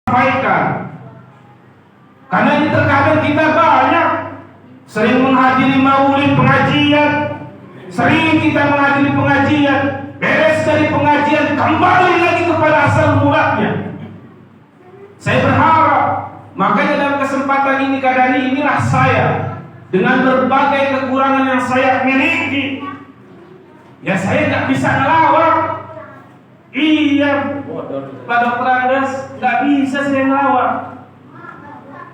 sampaikan. Karena ini terkadang kita banyak sering menghadiri maulid pengajian, sering kita menghadiri pengajian, beres dari pengajian kembali lagi kepada asal mulanya. Saya berharap, makanya dalam kesempatan ini kadang inilah saya dengan berbagai kekurangan yang saya miliki. Ya saya nggak bisa ngelawak. Iya, pada perandas nggak bisa saya ngelawak.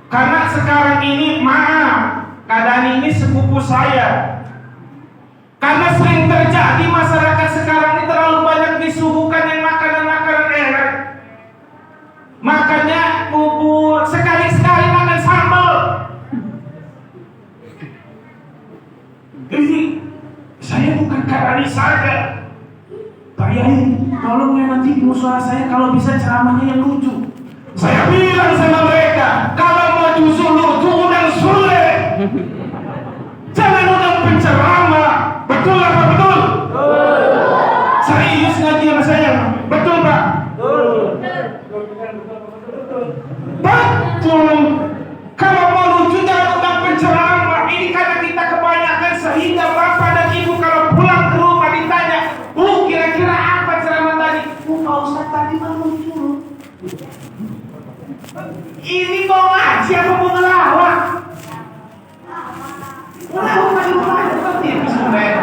Karena sekarang ini maaf, keadaan ini sepupu saya. Karena sering terjadi masyarakat sekarang ini terlalu banyak disuguhkan yang makanan-makanan enak. Makanya bubur sekali-sekali makan sambal. Jadi saya bukan karani saja. Pak Yai, tolong ya nanti di musola saya kalau bisa ceramahnya yang lucu. Saya bilang sama mereka, kalau mau justru lucu undang Sule. Jangan undang penceramah. Betul apa betul? Serius ngaji sama saya? Betul Pak? Betul. Kalau mau lucu jangan undang penceramah. Ini karena kita kebanyakan sehingga bapak dan ibu kalau pulang ke rumah ditanya, Bu kira-kira apa ceramah tadi? Bu Pak Ustadz tadi mah lucu. Ini mau ngaji apa mau ngelawak? Ngelawak tadi mau ngaji seperti itu sebenarnya.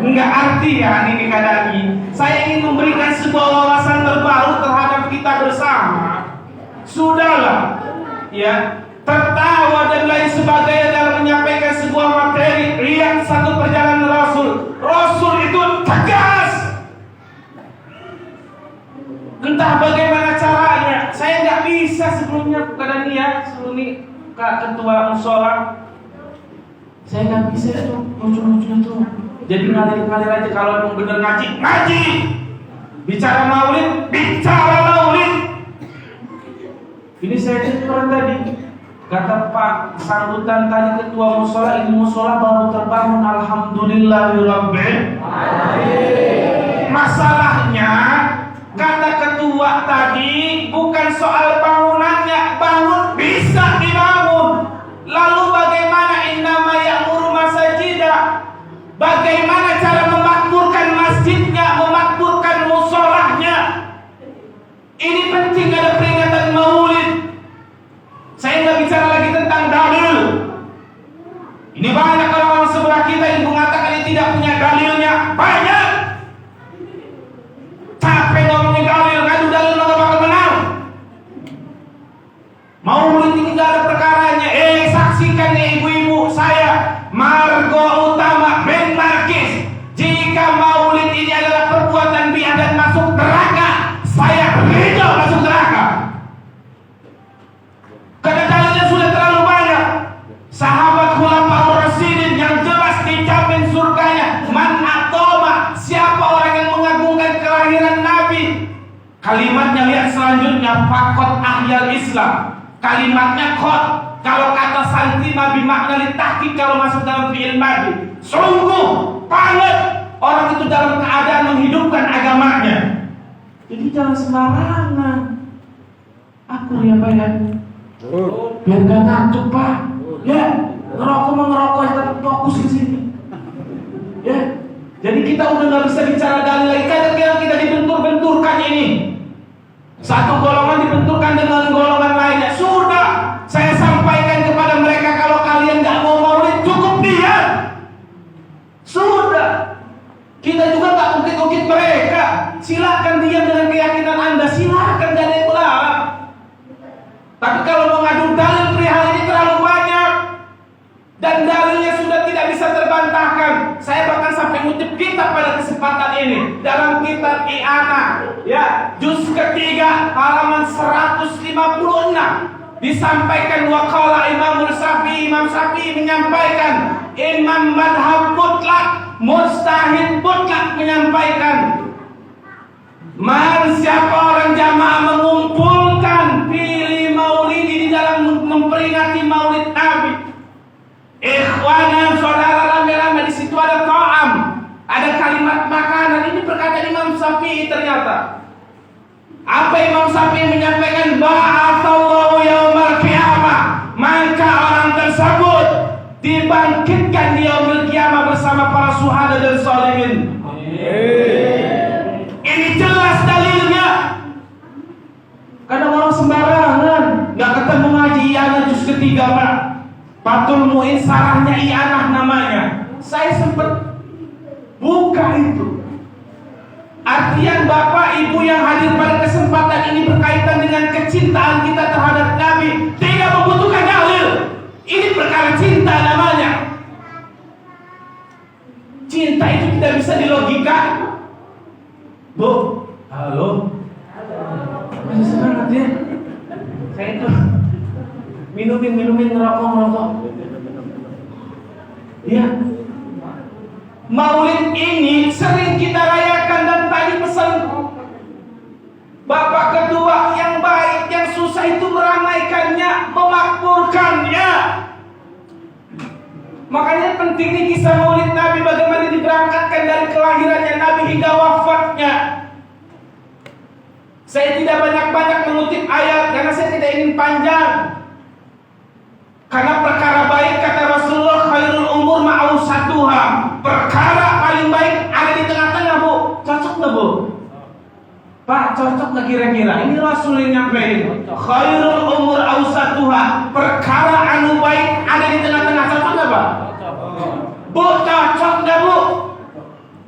Enggak arti ya ini kadang saya ingin memberikan sebuah wawasan terbaru terhadap kita bersama. Sudahlah, ya, tertawa dan lain sebagainya dalam menyampaikan sebuah materi. Lihat satu perjalanan Rasul. Rasul itu tegas. Entah bagaimana caranya, saya nggak bisa sebelumnya kadang sebelum ini ketua musola, saya nggak bisa itu lucu-lucu itu. Jadi ngalir-ngalir aja kalau emang bener ngaji, ngaji. Bicara maulid, bicara maulid. Ini saya dengar tadi, kata Pak sambutan tadi ketua musola, ini musola baru terbangun, alhamdulillahirabbil alamin. Masalahnya kata ketua tadi bukan soal bangunannya, bangun bisa dibangun. Lalu bagaimana innama ya'muru masajidah? Bagaimana cara memakmurkan masjidnya, memakmurkan musolahnya? Ini penting, ada peringatan maulid. Saya nggak bicara lagi tentang dalil. Ini banyak orang-orang sebelah kita yang mengatakan ini tidak punya dalilnya. Banyak. Capek ngomongin dalil, ngadu dalil nggak bakal menang. Maulid ini nggak ada perkaranya. Saksikan nih ibu-ibu saya, Margo Utama Ben Markis. Jika maulid ini adalah perbuatan bidah dan masuk neraka, saya ridho masuk neraka. Karena dalilnya sudah terlalu banyak. Sahabat Khulafaur Rasyidin yang jelas dijamin surganya. Man atoma, siapa orang yang mengagungkan kelahiran Nabi. Kalimatnya lihat selanjutnya, fakot ahyal Islam. Kalimatnya kot. Kalau kata santima bimakna litahqiq, kalau masuk dalam fi'il madhi, sungguh banget orang itu dalam keadaan menghidupkan agamanya. Jadi jangan sembarangan. Aku ya Pak ya, biar gak ngantuk Pak. Ya, ngerokok tetap fokus di sini. Ya, jadi kita udah nggak bisa bicara dalil lagi. Kadang kita dibentur-benturkan ini. Satu golongan dibenturkan dengan golongan lainnya. Sudah, saya sampaikan kepada mereka, kalau kalian nggak mau maulid, cukup diam. Sudah, kita juga nggak ungkit-ungkit mereka. Silakan diam dengan keyakinan Anda, silakan, gak ada yang melarang. Tapi kalau mau ngadu dalil perihal ini terlalu banyak dan dalilnya sudah tidak bisa terbantahkan. Saya bahkan sampai ngutip kitab pada kesempatan ini dalam kitab I'ana, ya, juz ketiga halaman 156 disampaikan waqala Imam Syafi'i menyampaikan, Imam madhab mutlak, mustahid mutlak menyampaikan, siapa orang jamaah mengumpulkan pilih maulid di dalam memperingati maulid Nabi. Ikhwanan, saudara, rame-rame di situ ada ta'am, ada kalimat makanan. Ini perkataan Imam Syafi'i ternyata. Apa Imam Syafi'i menyampaikan ba'atsallahu yaumal qiyamah, maka orang tersebut dibangkitkan di yaumil qiyamah bersama para syuhada dan sholihin. Ini jelas dalilnya. Kadang orang sembarangan, nggak ketemu ngaji I'anah juz ketiga Pak. Fathul Mu'in sarahnya I'anah namanya. Saya sempat buka itu. Artian Bapak Ibu yang hadir pada kesempatan ini berkaitan dengan kecintaan kita terhadap Nabi, tidak membutuhkan dalil. Ini perkara cinta namanya. Cinta itu tidak bisa dilogika. Bu, halo. Masih semangat ya? Saya itu minumin ngerokok. Ya. Maulid ini sering kita rayakan dan tadi pesan Bapak Ketua yang baik, yang susah itu meramaikannya, memakmurkannya. Makanya penting nih kisah Maulid Nabi, bagaimana diberangkatkan dari kelahirannya Nabi hingga wafatnya. Saya tidak banyak-banyak mengutip ayat karena saya tidak ingin panjang. Karena perkara baik kata Rasulullah khairul umur ma'ausatuha. Perkara paling baik ada di tengah-tengah, Bu. Cocok nggak, Bu? Pak, cocok nggak kira-kira? Ini Rasul yang nyampein. Khairul umur ausatuha. Perkara anu baik ada di tengah-tengah. Cocok nggak, Pak? Bu, cocok nggak, Bu?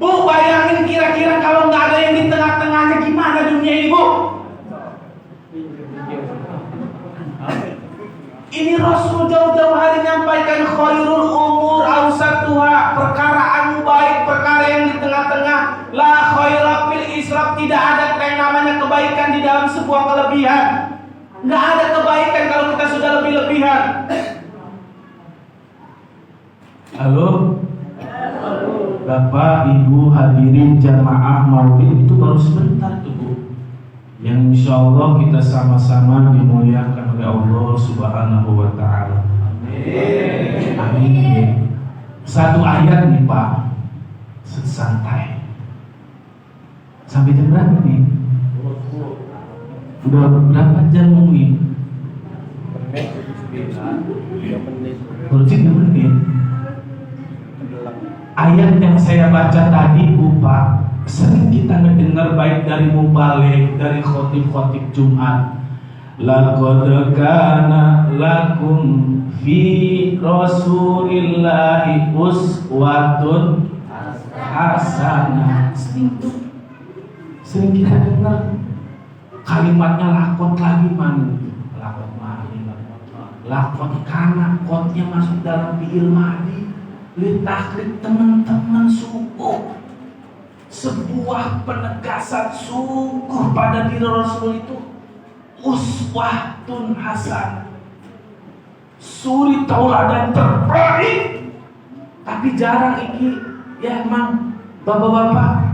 Bu, bayangin kira-kira kalau nggak ada yang di tengah-tengahnya gimana dunia ini, Bu? Ini Rasul jauh-jauh hari menyampaikan khairul umur awsatuha, perkara anu baik, perkara yang di tengah-tengah. La khaira fil israf, tidak ada yang namanya kebaikan di dalam sebuah kelebihan. Enggak ada kebaikan kalau kita sudah lebih-lebihan. Halo? Bapak, Ibu hadirin jamaah Maulid itu baru sebentar tuh, Bu. Yang insya Allah kita sama-sama dimuliakan oleh Allah Subhanahu wa Ta'ala. Amin. Amin. Satu ayat nih Pak, santai. Sampai jam berapa nih? Udah berapa jam ini? Baru 3 menit. Ayat yang saya baca tadi, Bu Pak, sering kita mendengar baik dari mubalik, dari khotib-khotib Jumat. Laqad kana lakum fi Rasulillahi uswatun hasanah. Sering kita dengar kalimatnya lakot lagi mana? Lakot kana, kotnya masuk dalam fi'il madhi. Litakrik teman-teman suku. Sebuah penegasan sungguh pada diri Rasul itu uswatun hasanah, suri tauladan terbaik. Tapi jarang ini ya emang bapak-bapak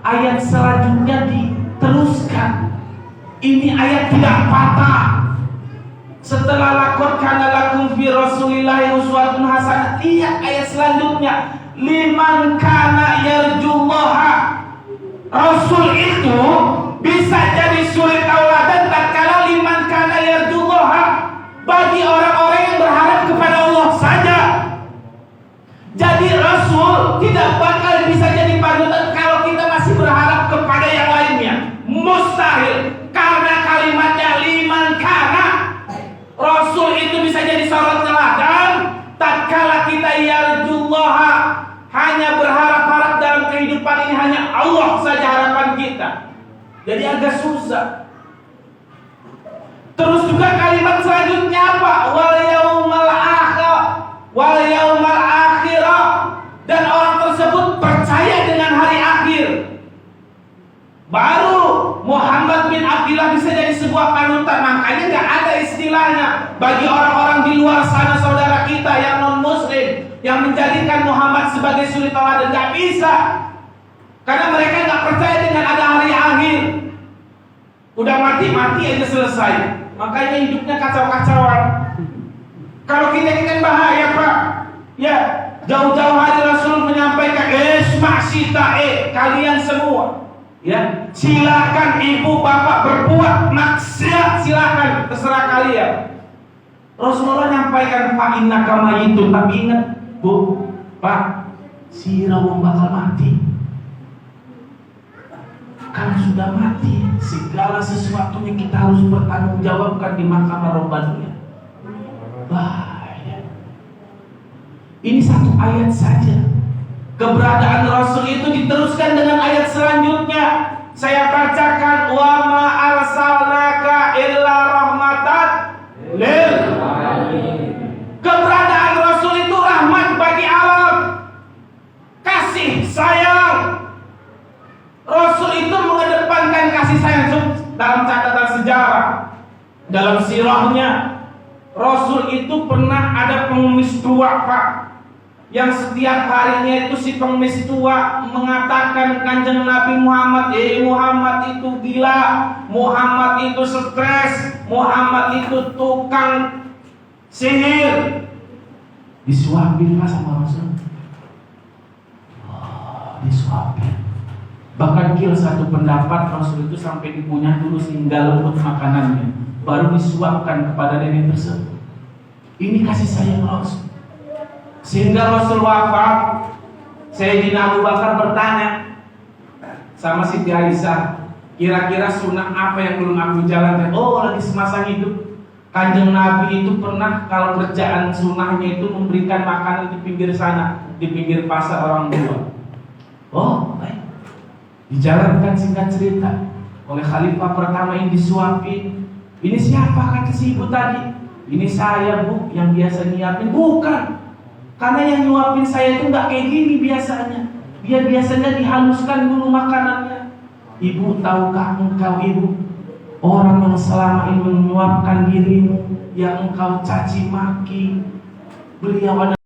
ayat selanjutnya diteruskan. Ini ayat tidak patah. Setelah laqad kana lakum fi Rasulillahi uswatun hasanah, lihat ayat selanjutnya. Liman kana yarjullaha. Rasul itu bisa jadi suri tauladan tatkala liman kana yarjullaha, bagi orang-orang yang berharap kepada Allah saja. Jadi Rasul tidak bakal bisa jadi panutan kalau kita masih berharap kepada yang lainnya. Mustahil, karena kalimatnya liman kana. Rasul itu bisa jadi sorot teladan tatkala kita yarjullaha, hanya berharap-harap dalam kehidupan ini hanya Allah saja harapan kita. Jadi agak susah. Terus juga kalimat selanjutnya apa? Wal yaumal akhirah. Dan orang tersebut percaya dengan hari akhir. Baru Muhammad bin Abdullah bisa jadi sebuah panutan. Makanya gak ada istilahnya bagi orang-orang di luar sana, saudara kita yang non muslim, yang menjadikan Muhammad sebagai suri tauladan. Gak bisa. Karena mereka gak percaya dengan ada hari akhir. Udah mati-mati aja selesai. Makanya hidupnya kacau-kacauan. Kalau kita ini kan bahaya Pak. Ya, jauh-jauh hari Rasul menyampaikan isma' sita kalian semua. Ya, Silakan ibu bapak berbuat maksiat, silakan, terserah kalian. Rasulullah nyampaikan fa innaka mayitun, tapi ingat bu, pak, si Rawung bakal mati. Kamu sudah mati, segala sesuatunya kita harus bertanggung jawabkan di mahkamah Robbaniyah. Bahaya. Ini satu ayat saja. Keberadaan Rasul itu diteruskan dengan ayat selanjutnya. Saya bacakan, wa ma arsalnaka illa rahmatan lil alamin. Keberadaan Rasul itu rahmat bagi alam, kasih sayang. Rasul itu mengedepankan kasih sayang. Dalam catatan sejarah, dalam sirahnya, Rasul itu pernah ada pengemis tua, Pak, yang setiap harinya itu si pengemis tua mengatakan Kanjeng Nabi Muhammad, Muhammad itu gila, Muhammad itu stres, Muhammad itu tukang sihir. Disuapin lah sama Rasul. Disuapin. Bahkan satu pendapat Rasul itu sampai dikunyah dulu sehingga lembut makanannya, baru disuapkan kepada nenek tersebut. Ini kasih sayang Rasul. Sehingga Rasul wafat, Sayyidina Abu Bakar bertanya sama Siti Aisyah, kira-kira sunnah apa yang belum aku jalankan? Oh, lagi semasa hidup Kanjeng Nabi itu pernah kalau kerjaan sunnahnya itu memberikan makanan di pinggir sana, di pinggir pasar orang tua. Oh, baik. Dijalankan, singkat cerita, oleh khalifah pertama yang disuapin. Ini siapa, kata si ibu tadi? Ini saya, bu, yang biasa nyiapin. Bukan, karena yang nyuapin saya itu nggak kayak gini biasanya. Dia biasanya dihaluskan dulu makanannya. Ibu, tahukah engkau, ibu, orang yang selama ini menyuapkan dirimu, yang engkau caci maki, beliau adalah